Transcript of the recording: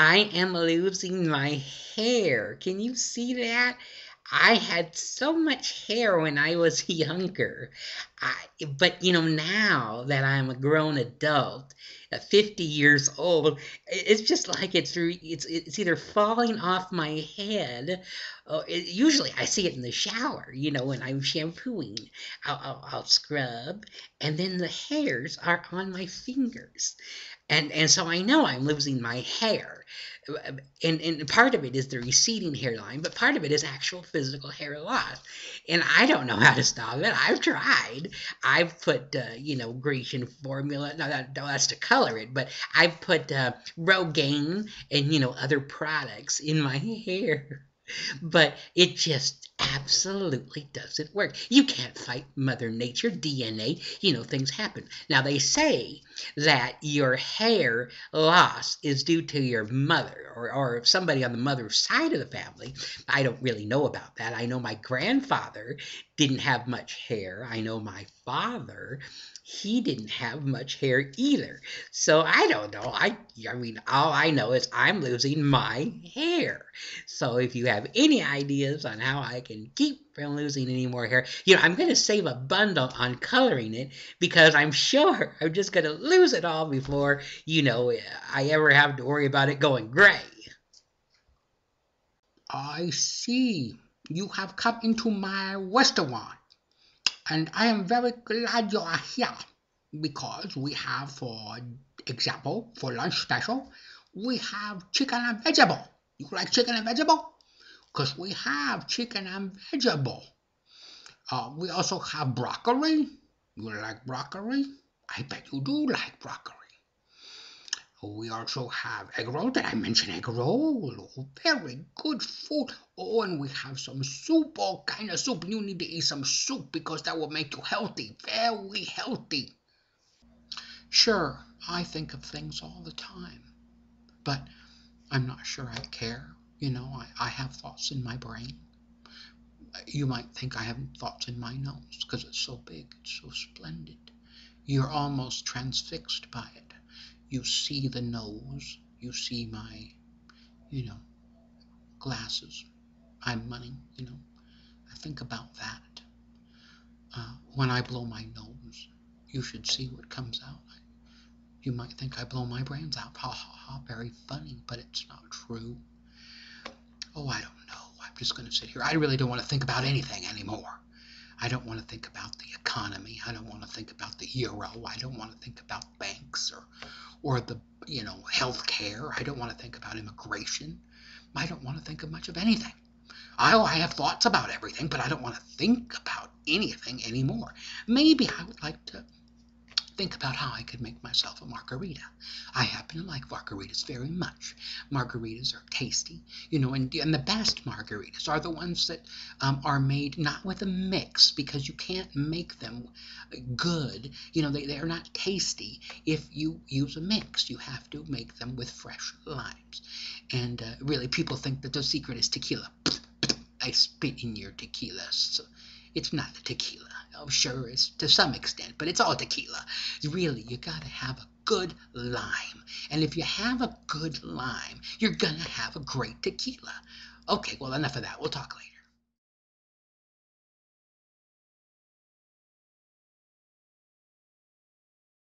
I am losing my hair. Can you see that? I had so much hair when I was younger. But now that I'm a grown adult, 50 years old, it's just like it's either falling off my head. Usually I see it in the shower, when I'm shampooing. I'll scrub, and then the hairs are on my fingers. And so I know I'm losing my hair. And part of it is the receding hairline, but part of it is actual physical hair loss. And I don't know how to stop it. I've tried. I've put, Grecian formula. No, that's to color it, but I've put Rogaine and, other products in my hair. But it just absolutely doesn't work. You can't fight Mother Nature, DNA. Things happen. Now, they say that your hair loss is due to your mother or somebody on the mother's side of the family. I don't really know about that. I know my grandfather didn't have much hair. I know my father, he didn't have much hair either. So I don't know. I mean, all I know is I'm losing my hair. So if you have any ideas on how I can keep from losing any more hair, I'm going to save a bundle on coloring it because I'm sure I'm just going to lose it all before, I ever have to worry about it going gray. I see. You have come into my restaurant, and I am very glad you are here because we have, for example, for lunch special, we have chicken and vegetable. You like chicken and vegetable? Because we have chicken and vegetable. We also have broccoli. You like broccoli? I bet you do like broccoli. We also have egg roll. Did I mention egg roll? Oh, very good food. Oh, and we have some soup, all kind of soup. You need to eat some soup because that will make you healthy, very healthy. Sure, I think of things all the time, but I'm not sure I care. I have thoughts in my brain. You might think I have thoughts in my nose because it's so big, it's so splendid. You're almost transfixed by it. You see the nose, you see my, you know, glasses. I'm running. I think about that. When I blow my nose, you should see what comes out. You might think I blow my brains out. Ha ha ha, very funny, but it's not true. Oh, I don't know. I'm just going to sit here. I really don't want to think about anything anymore. I don't want to think about the economy. I don't want to think about the euro. I don't want to think about banks or the, health care. I don't want to think about immigration. I don't want to think of much of anything. I have thoughts about everything, but I don't want to think about anything anymore. Maybe I would like to think about how I could make myself a margarita. I happen to like margaritas very much. Margaritas are tasty, and the best margaritas are the ones that are made not with a mix, because you can't make them good. They are not tasty if you use a mix. You have to make them with fresh limes. And really, people think that the secret is tequila. I spit in your tequila. So it's not the tequila. Oh, sure, it's to some extent, but it's all tequila. Really, you gotta have a good lime. And if you have a good lime, you're gonna have a great tequila. Okay, well, enough of that. We'll talk later.